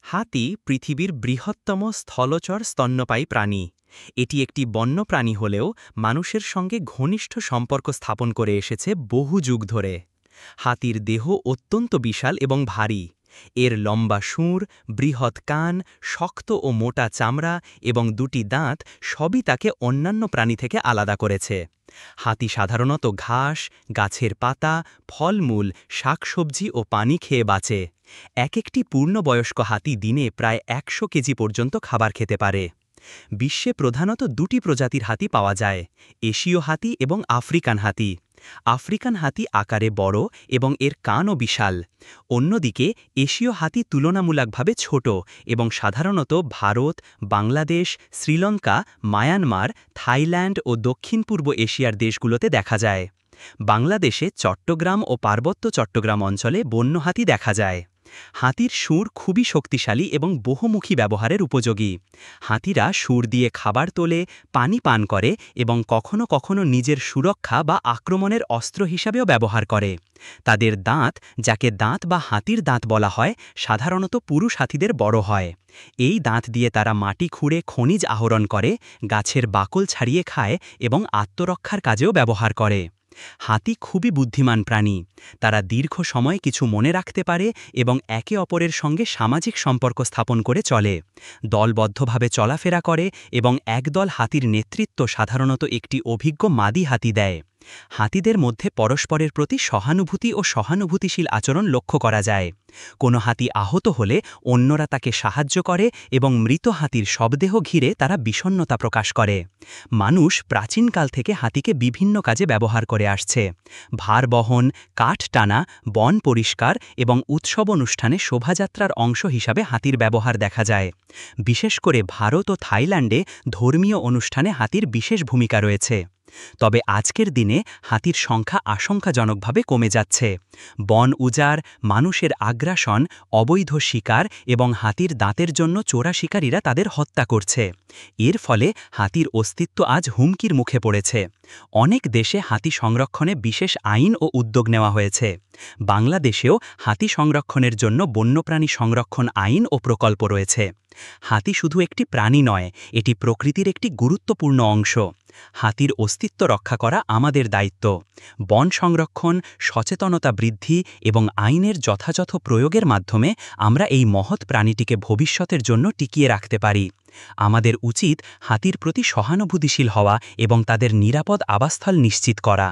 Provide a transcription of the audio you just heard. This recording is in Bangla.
হাতি পৃথিবীর বৃহত্তম স্থলচর স্তন্যপায়ী প্রাণী। এটি একটি বন্যপ্রাণী হলেও মানুষের সঙ্গে ঘনিষ্ঠ সম্পর্ক স্থাপন করে এসেছে বহু যুগ ধরে। হাতির দেহ অত্যন্ত বিশাল এবং ভারী। এর লম্বা শুঁড়, বৃহৎ কান, শক্ত ও মোটা চামড়া এবং দুটি দাঁত সবই তাকে অন্যান্য প্রাণী থেকে আলাদা করেছে। হাতি সাধারণত ঘাস, গাছের পাতা, ফলমূল, শাকসবজি ও পানি খেয়ে বাঁচে। একটি পূর্ণবয়স্ক হাতি দিনে প্রায় ১০০ কেজি পর্যন্ত খাবার খেতে পারে। বিশ্বে প্রধানত দুটি প্রজাতির হাতি পাওয়া যায়, এশীয় হাতি এবং আফ্রিকান হাতি। আফ্রিকান হাতি আকারে বড় এবং এর কানও বিশাল। অন্যদিকে এশীয় হাতি তুলনামূলকভাবে ছোট এবং সাধারণত ভারত, বাংলাদেশ, শ্রীলঙ্কা, মায়ানমার, থাইল্যান্ড ও দক্ষিণ পূর্ব এশিয়ার দেশগুলোতে দেখা যায়। বাংলাদেশে চট্টগ্রাম ও পার্বত্য চট্টগ্রাম অঞ্চলে বন্য হাতি দেখা যায়। হাতির শুঁড় খুবই শক্তিশালী এবং বহুমুখী ব্যবহারের উপযোগী। হাতিরা শুঁড় দিয়ে খাবার তোলে, পানি পান করে এবং কখনো কখনো নিজের সুরক্ষা বা আক্রমণের অস্ত্র হিসাবেও ব্যবহার করে। তাদের দাঁত, যাকে দাঁত বা হাতির দাঁত বলা হয়, সাধারণত পুরুষ হাতিদের বড় হয়। এই দাঁত দিয়ে তারা মাটি খুঁড়ে খনিজ আহরণ করে, গাছের বাকল ছাড়িয়ে খায় এবং আত্মরক্ষার কাজেও ব্যবহার করে। হাতি খুবই বুদ্ধিমান প্রাণী। তারা দীর্ঘ সময় কিছু মনে রাখতে পারে এবং একে অপরের সঙ্গে সামাজিক সম্পর্ক স্থাপন করে চলে। দলবদ্ধভাবে চলাফেরা করে এবং একদল হাতির নেতৃত্ব সাধারণত একটি অভিজ্ঞ মাদি হাতি দেয়। হাতিদের মধ্যে পরস্পরের প্রতি সহানুভূতি ও সহানুভূতিশীল আচরণ লক্ষ্য করা যায়। কোনো হাতি আহত হলে অন্যরা তাকে সাহায্য করে এবং মৃত হাতির শবদেহ ঘিরে তারা বিষণ্ণতা প্রকাশ করে। মানুষ প্রাচীনকাল থেকে হাতিকে বিভিন্ন কাজে ব্যবহার করে আসছে। ভার বহন, কাঠ টানা, বন পরিষ্কার এবং উৎসব অনুষ্ঠানে শোভাযাত্রার অংশ হিসাবে হাতির ব্যবহার দেখা যায়। বিশেষ করে ভারত ও থাইল্যান্ডে ধর্মীয় অনুষ্ঠানে হাতির বিশেষ ভূমিকা রয়েছে। তবে আজকের দিনে হাতির সংখ্যা আশঙ্কাজনকভাবে কমে যাচ্ছে। বন উজাড়, মানুষের আগ্রাসন, অবৈধ শিকার এবং হাতির দাঁতের জন্য চোরা শিকারীরা তাদের হত্যা করছে। এর ফলে হাতির অস্তিত্ব আজ হুমকির মুখে পড়েছে। অনেক দেশে হাতি সংরক্ষণে বিশেষ আইন ও উদ্যোগ নেওয়া হয়েছে। বাংলাদেশেও হাতি সংরক্ষণের জন্য বন্যপ্রাণী সংরক্ষণ আইন ও প্রকল্প রয়েছে। হাতি শুধু একটি প্রাণী নয়, এটি প্রকৃতির একটি গুরুত্বপূর্ণ অংশ। হাতির অস্তিত্ব রক্ষা করা আমাদের দায়িত্ব। বন সংরক্ষণ, সচেতনতা বৃদ্ধি এবং আইনের যথাযথ প্রয়োগের মাধ্যমে আমরা এই মহৎ প্রাণীটিকে ভবিষ্যতের জন্য টিকিয়ে রাখতে পারি। আমাদের উচিত হাতির প্রতি সহানুভূতিশীল হওয়া এবং তাদের নিরাপদ আবাসস্থল নিশ্চিত করা।